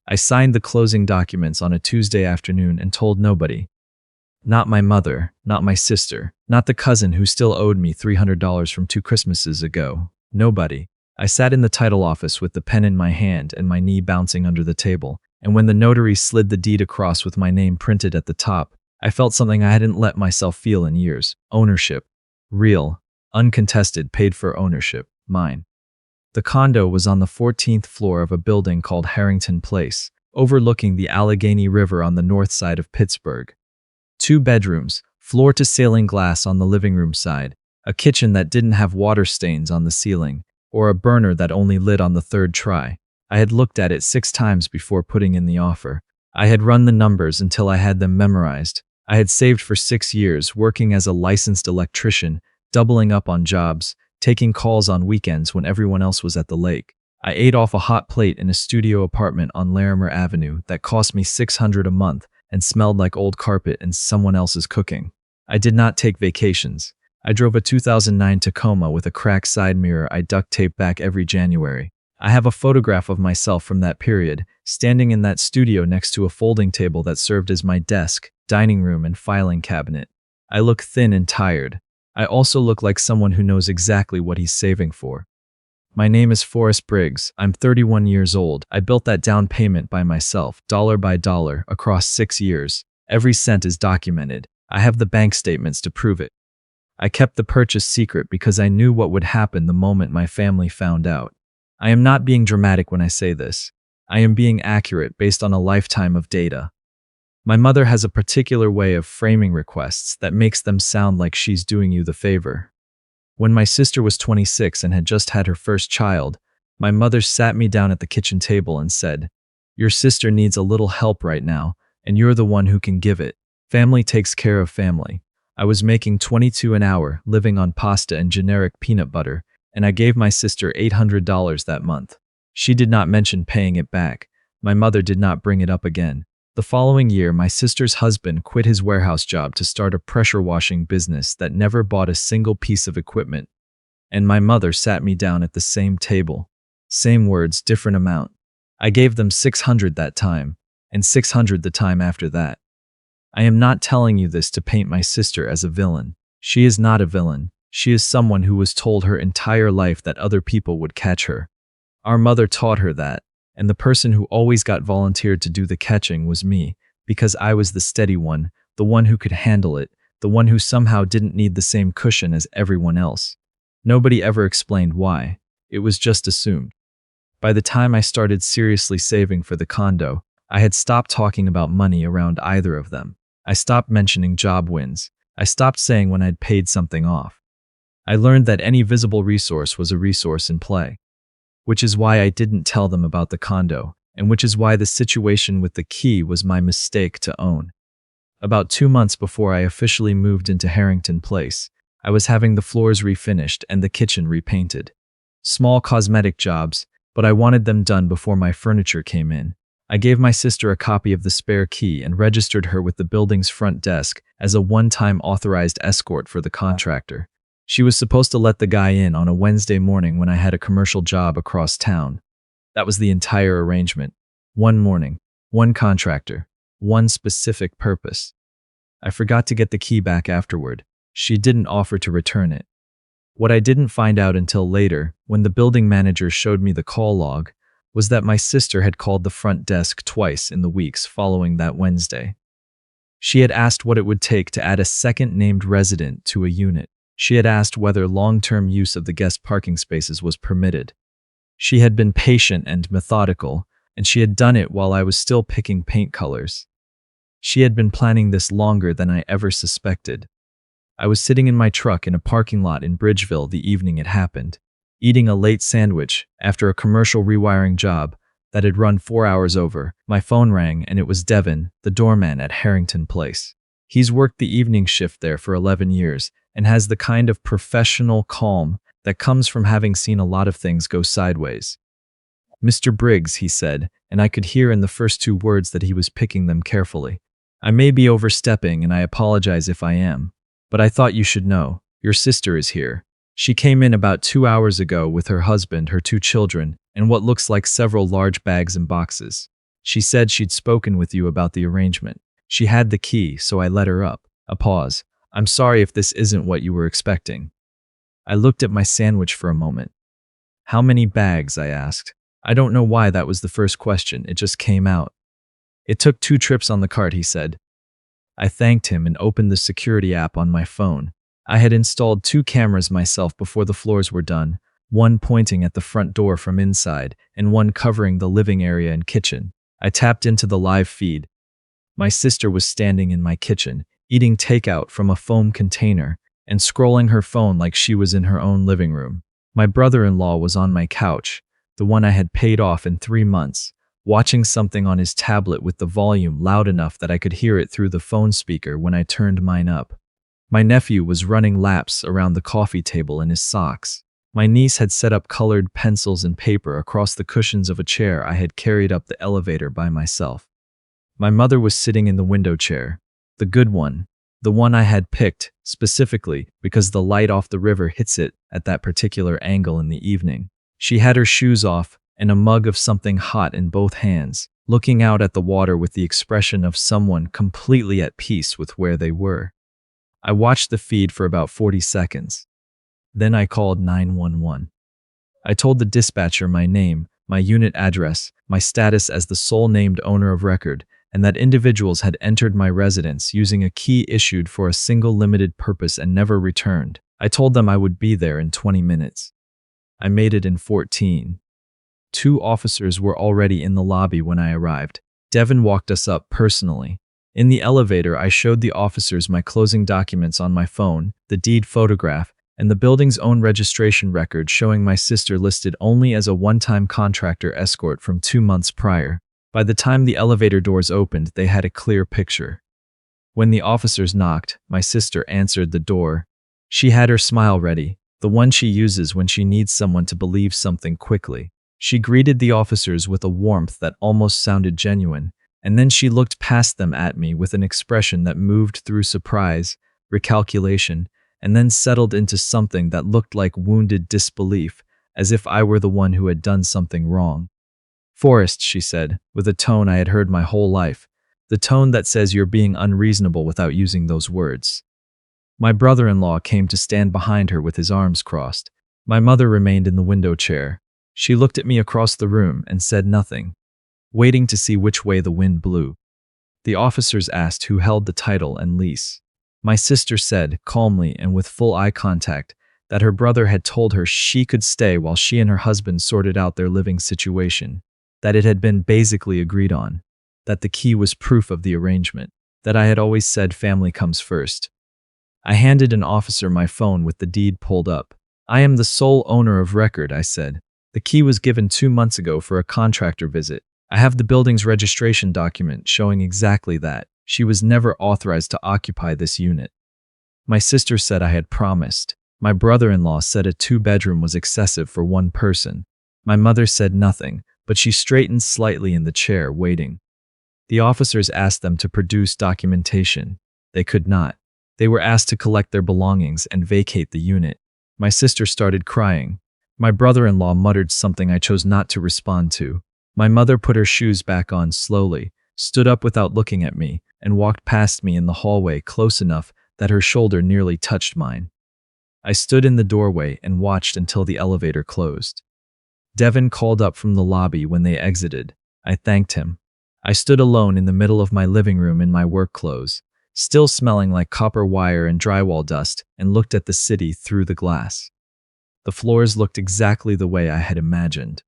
I signed the closing documents on a Tuesday afternoon and told nobody. Not my mother, not my sister, not the cousin who still owed me $300 from 2 Christmases ago. Nobody. I sat in the title office with the pen in my hand and my knee bouncing under the table, and when the notary slid the deed across with my name printed at the top, I felt something I hadn't let myself feel in years. Ownership. Real, uncontested, paid-for ownership. Mine. The condo was on the 14th floor of a building called Harrington Place, overlooking the Allegheny River on the north side of Pittsburgh. 2 bedrooms, floor-to-ceiling glass on the living room side, a kitchen that didn't have water stains on the ceiling, or a burner that only lit on the 3rd try. I had looked at it 6 times before putting in the offer. I had run the numbers until I had them memorized. I had saved for 6 years, working as a licensed electrician, doubling up on jobs, taking calls on weekends when everyone else was at the lake. I ate off a hot plate in a studio apartment on Larimer Avenue that cost me $600 a month and smelled like old carpet and someone else's cooking. I did not take vacations. I drove a 2009 Tacoma with a cracked side mirror I duct taped back every January. I have a photograph of myself from that period, standing in that studio next to a folding table that served as my desk, dining room, and filing cabinet. I look thin and tired. I also look like someone who knows exactly what he's saving for. My name is Forrest Briggs. I'm 31 years old. I built that down payment by myself, dollar by dollar, across 6 years. Every cent is documented. I have the bank statements to prove it. I kept the purchase secret because I knew what would happen the moment my family found out. I am not being dramatic when I say this. I am being accurate based on a lifetime of data. My mother has a particular way of framing requests that makes them sound like she's doing you the favor. When my sister was 26 and had just had her first child, my mother sat me down at the kitchen table and said, "Your sister needs a little help right now, and you're the one who can give it. Family takes care of family." I was making $22 an hour, living on pasta and generic peanut butter, and I gave my sister $800 that month. She did not mention paying it back. My mother did not bring it up again. The following year, my sister's husband quit his warehouse job to start a pressure washing business that never bought a single piece of equipment. And my mother sat me down at the same table. Same words, different amount. I gave them $600 that time, and $600 the time after that. I am not telling you this to paint my sister as a villain. She is not a villain. She is someone who was told her entire life that other people would catch her. Our mother taught her that, and the person who always got volunteered to do the catching was me, because I was the steady one, the one who could handle it, the one who somehow didn't need the same cushion as everyone else. Nobody ever explained why. It was just assumed. By the time I started seriously saving for the condo, I had stopped talking about money around either of them. I stopped mentioning job wins. I stopped saying when I'd paid something off. I learned that any visible resource was a resource in play. Which is why I didn't tell them about the condo, and which is why the situation with the key was my mistake to own. About 2 months before I officially moved into Harrington Place, I was having the floors refinished and the kitchen repainted. Small cosmetic jobs, but I wanted them done before my furniture came in. I gave my sister a copy of the spare key and registered her with the building's front desk as a one-time authorized escort for the contractor. She was supposed to let the guy in on a Wednesday morning when I had a commercial job across town. That was the entire arrangement. One morning, one contractor, one specific purpose. I forgot to get the key back afterward. She didn't offer to return it. What I didn't find out until later, when the building manager showed me the call log, was that my sister had called the front desk twice in the weeks following that Wednesday. She had asked what it would take to add a second named resident to a unit. She had asked whether long-term use of the guest parking spaces was permitted. She had been patient and methodical, and she had done it while I was still picking paint colors. She had been planning this longer than I ever suspected. I was sitting in my truck in a parking lot in Bridgeville the evening it happened, eating a late sandwich after a commercial rewiring job that had run 4 hours over. My phone rang, and it was Devin, the doorman at Harrington Place. He's worked the evening shift there for 11 years and has the kind of professional calm that comes from having seen a lot of things go sideways. "Mr. Briggs," he said, and I could hear in the first 2 words that he was picking them carefully. "I may be overstepping, and I apologize if I am, but I thought you should know. Your sister is here. She came in about 2 hours ago with her husband, her 2 children, and what looks like several large bags and boxes. She said she'd spoken with you about the arrangement. She had the key, so I let her up. A pause. I'm sorry if this isn't what you were expecting. I looked at my sandwich for a moment. How many bags? I asked. I don't know why that was the first question, it just came out. It took 2 trips on the cart, he said. I thanked him and opened the security app on my phone. I had installed 2 cameras myself before the floors were done, one pointing at the front door from inside and one covering the living area and kitchen. I tapped into the live feed. My sister was standing in my kitchen, eating takeout from a foam container and scrolling her phone like she was in her own living room. My brother-in-law was on my couch, the one I had paid off in 3 months, watching something on his tablet with the volume loud enough that I could hear it through the phone speaker when I turned mine up. My nephew was running laps around the coffee table in his socks. My niece had set up colored pencils and paper across the cushions of a chair I had carried up the elevator by myself. My mother was sitting in the window chair, the good one, the one I had picked specifically because the light off the river hits it at that particular angle in the evening. She had her shoes off and a mug of something hot in both hands, looking out at the water with the expression of someone completely at peace with where they were. I watched the feed for about 40 seconds. Then I called 911. I told the dispatcher my name, my unit address, my status as the sole named owner of record, and that individuals had entered my residence using a key issued for a single limited purpose and never returned. I told them I would be there in 20 minutes. I made it in 14. 2 officers were already in the lobby when I arrived. Devin walked us up personally. In the elevator, I showed the officers my closing documents on my phone, the deed photograph, and the building's own registration record showing my sister listed only as a one-time contractor escort from 2 months prior. By the time the elevator doors opened, they had a clear picture. When the officers knocked, my sister answered the door. She had her smile ready, the one she uses when she needs someone to believe something quickly. She greeted the officers with a warmth that almost sounded genuine, and then she looked past them at me with an expression that moved through surprise, recalculation, and then settled into something that looked like wounded disbelief, as if I were the one who had done something wrong. Forrest, she said, with a tone I had heard my whole life, the tone that says you're being unreasonable without using those words. My brother-in-law came to stand behind her with his arms crossed. My mother remained in the window chair. She looked at me across the room and said nothing, waiting to see which way the wind blew. The officers asked who held the title and lease. My sister said, calmly and with full eye contact, that her brother had told her she could stay while she and her husband sorted out their living situation, that it had been basically agreed on, that the key was proof of the arrangement, that I had always said family comes first. I handed an officer my phone with the deed pulled up. I am the sole owner of record, I said. The key was given 2 months ago for a contractor visit. I have the building's registration document showing exactly that. She was never authorized to occupy this unit. My sister said I had promised. My brother-in-law said a 2-bedroom was excessive for 1 person. My mother said nothing, but she straightened slightly in the chair, waiting. The officers asked them to produce documentation. They could not. They were asked to collect their belongings and vacate the unit. My sister started crying. My brother-in-law muttered something I chose not to respond to. My mother put her shoes back on slowly, stood up without looking at me, and walked past me in the hallway close enough that her shoulder nearly touched mine. I stood in the doorway and watched until the elevator closed. Devin called up from the lobby when they exited. I thanked him. I stood alone in the middle of my living room in my work clothes, still smelling like copper wire and drywall dust, and looked at the city through the glass. The floors looked exactly the way I had imagined.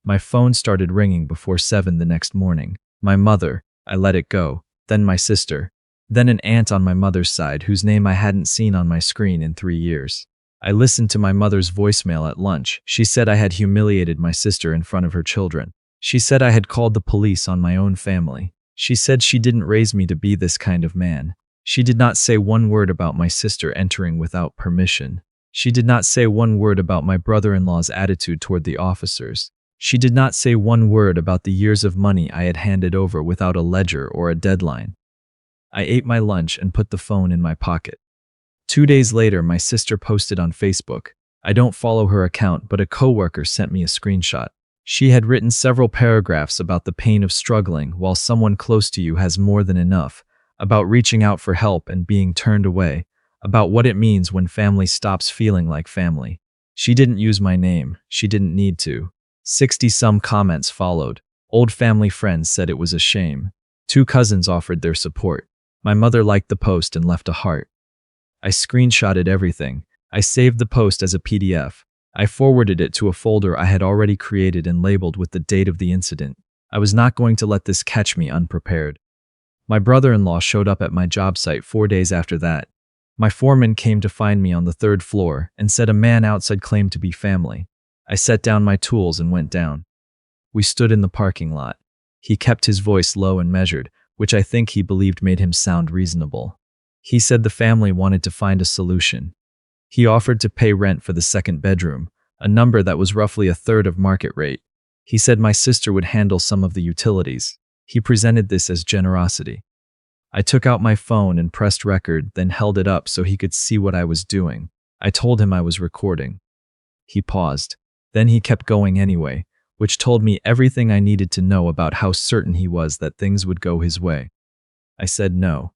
My phone started ringing before 7 the next morning. My mother, I let it go, then my sister, then an aunt on my mother's side whose name I hadn't seen on my screen in 3 years. I listened to my mother's voicemail at lunch. She said I had humiliated my sister in front of her children. She said I had called the police on my own family. She said she didn't raise me to be this kind of man. She did not say one word about my sister entering without permission. She did not say one word about my brother-in-law's attitude toward the officers. She did not say one word about the years of money I had handed over without a ledger or a deadline. I ate my lunch and put the phone in my pocket. 2 days later, my sister posted on Facebook. I don't follow her account, but a coworker sent me a screenshot. She had written several paragraphs about the pain of struggling while someone close to you has more than enough, about reaching out for help and being turned away, about what it means when family stops feeling like family. She didn't use my name. She didn't need to. 60-some comments followed. Old family friends said it was a shame. 2 cousins offered their support. My mother liked the post and left a heart. I screenshotted everything. I saved the post as a PDF. I forwarded it to a folder I had already created and labeled with the date of the incident. I was not going to let this catch me unprepared. My brother-in-law showed up at my job site 4 days after that. My foreman came to find me on the 3rd floor and said a man outside claimed to be family. I set down my tools and went down. We stood in the parking lot. He kept his voice low and measured, which I think he believed made him sound reasonable. He said the family wanted to find a solution. He offered to pay rent for the 2nd bedroom, a number that was roughly a third of market rate. He said my sister would handle some of the utilities. He presented this as generosity. I took out my phone and pressed record, then held it up so he could see what I was doing. I told him I was recording. He paused. Then he kept going anyway, which told me everything I needed to know about how certain he was that things would go his way. I said no.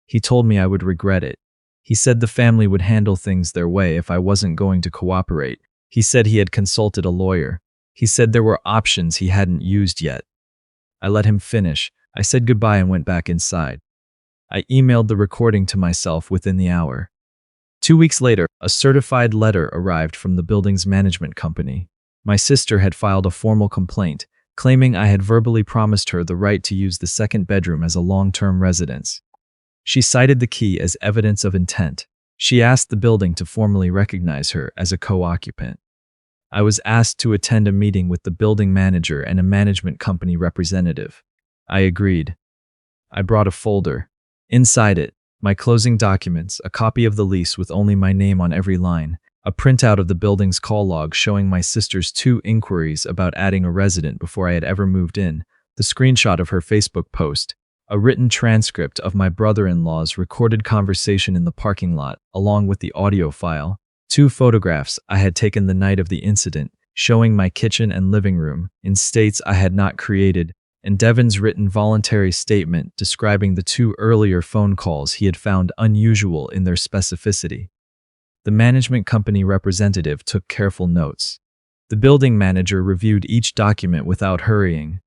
He told me I would regret it. He said the family would handle things their way if I wasn't going to cooperate. He said he had consulted a lawyer. He said there were options he hadn't used yet. I let him finish. I said goodbye and went back inside. I emailed the recording to myself within the hour. 2 weeks later, a certified letter arrived from the building's management company. My sister had filed a formal complaint, claiming I had verbally promised her the right to use the 2nd bedroom as a long-term residence. She cited the key as evidence of intent. She asked the building to formally recognize her as a co-occupant. I was asked to attend a meeting with the building manager and a management company representative. I agreed. I brought a folder. Inside it, my closing documents, a copy of the lease with only my name on every line, a printout of the building's call log showing my sister's 2 inquiries about adding a resident before I had ever moved in, the screenshot of her Facebook post, a written transcript of my brother-in-law's recorded conversation in the parking lot, along with the audio file, 2 photographs I had taken the night of the incident, showing my kitchen and living room in states I had not created, and Devin's written voluntary statement describing the 2 earlier phone calls he had found unusual in their specificity. The management company representative took careful notes. The building manager reviewed each document without hurrying.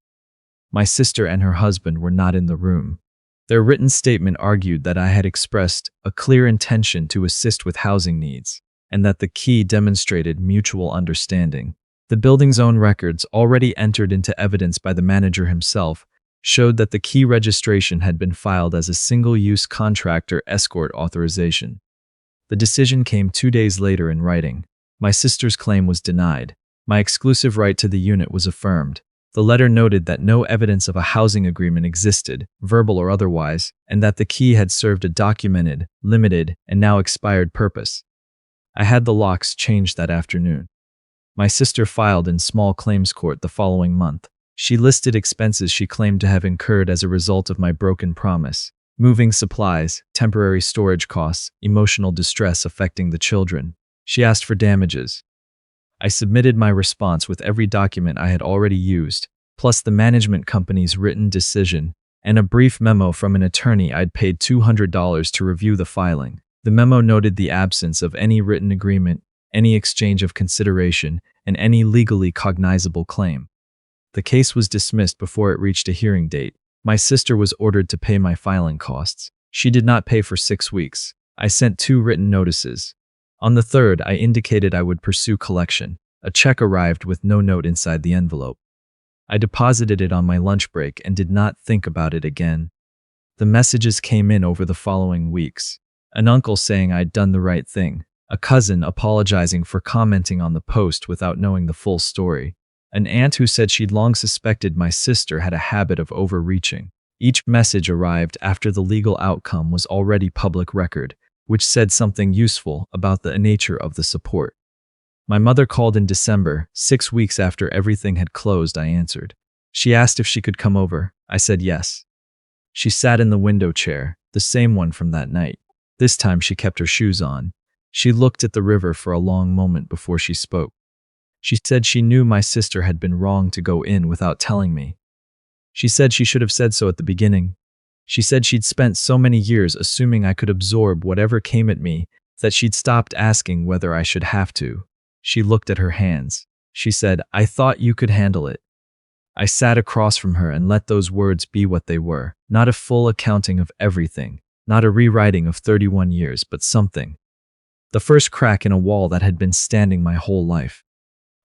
My sister and her husband were not in the room. Their written statement argued that I had expressed a clear intention to assist with housing needs, and that the key demonstrated mutual understanding. The building's own records, already entered into evidence by the manager himself, showed that the key registration had been filed as a single-use contractor escort authorization. The decision came 2 days later in writing. My sister's claim was denied. My exclusive right to the unit was affirmed. The letter noted that no evidence of a housing agreement existed, verbal or otherwise, and that the key had served a documented, limited, and now expired purpose. I had the locks changed that afternoon. My sister filed in small claims court the following month. She listed expenses she claimed to have incurred as a result of my broken promise: moving supplies, temporary storage costs, emotional distress affecting the children. She asked for damages. I submitted my response with every document I had already used, plus the management company's written decision, and a brief memo from an attorney I'd paid $200 to review the filing. The memo noted the absence of any written agreement, any exchange of consideration, and any legally cognizable claim. The case was dismissed before it reached a hearing date. My sister was ordered to pay my filing costs. She did not pay for 6 weeks. I sent 2 written notices. On the 3rd, I indicated I would pursue collection. A check arrived with no note inside the envelope. I deposited it on my lunch break and did not think about it again. The messages came in over the following weeks. An uncle saying I'd done the right thing. A cousin apologizing for commenting on the post without knowing the full story. An aunt who said she'd long suspected my sister had a habit of overreaching. Each message arrived after the legal outcome was already public record, which said something useful about the nature of the support. My mother called in December, 6 weeks after everything had closed. I answered. She asked if she could come over. I said yes. She sat in the window chair, the same one from that night. This time she kept her shoes on. She looked at the river for a long moment before she spoke. She said she knew my sister had been wrong to go in without telling me. She said she should have said so at the beginning. She said she'd spent so many years assuming I could absorb whatever came at me that she'd stopped asking whether I should have to. She looked at her hands. She said, "I thought you could handle it." I sat across from her and let those words be what they were. Not a full accounting of everything, not a rewriting of 31 years, but something. The first crack in a wall that had been standing my whole life.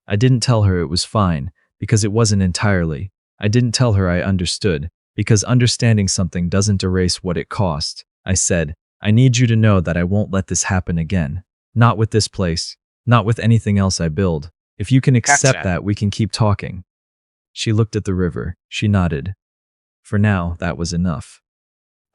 I didn't tell her it was fine, because it wasn't entirely. I didn't tell her I understood, because understanding something doesn't erase what it cost. I said, "I need you to know that I won't let this happen again. Not with this place, not with anything else I build. If you can accept Gotcha. that, we can keep talking." She looked at the river. She nodded. For now, that was enough.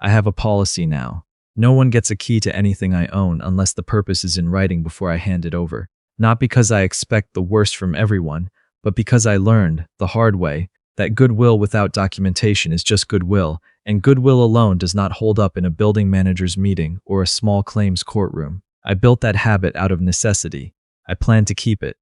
I have a policy now. No one gets a key to anything I own unless the purpose is in writing before I hand it over. Not because I expect the worst from everyone, but because I learned, the hard way, that goodwill without documentation is just goodwill, and goodwill alone does not hold up in a building manager's meeting or a small claims courtroom. I built that habit out of necessity. I plan to keep it.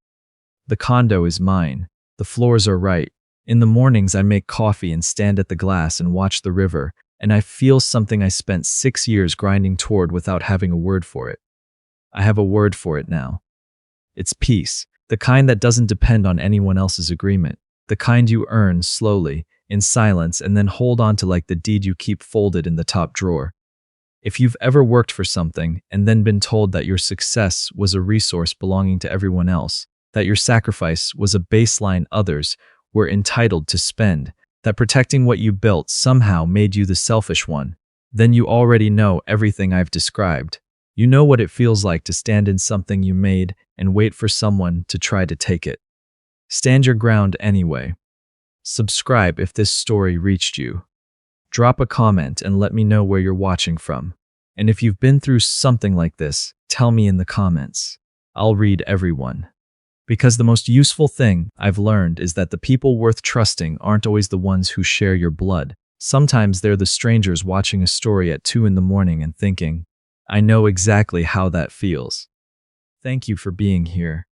The condo is mine. The floors are right. In the mornings I make coffee and stand at the glass and watch the river, and I feel something I spent 6 years grinding toward without having a word for it. I have a word for it now. It's peace, the kind that doesn't depend on anyone else's agreement, the kind you earn slowly, in silence, and then hold on to like the deed you keep folded in the top drawer. If you've ever worked for something and then been told that your success was a resource belonging to everyone else, that your sacrifice was a baseline others were entitled to spend, that protecting what you built somehow made you the selfish one, then you already know everything I've described. You know what it feels like to stand in something you made and wait for someone to try to take it. Stand your ground anyway. Subscribe if this story reached you. Drop a comment and let me know where you're watching from. And if you've been through something like this, tell me in the comments. I'll read everyone. Because the most useful thing I've learned is that the people worth trusting aren't always the ones who share your blood. Sometimes they're the strangers watching a story at 2 in the morning and thinking, "I know exactly how that feels." Thank you for being here.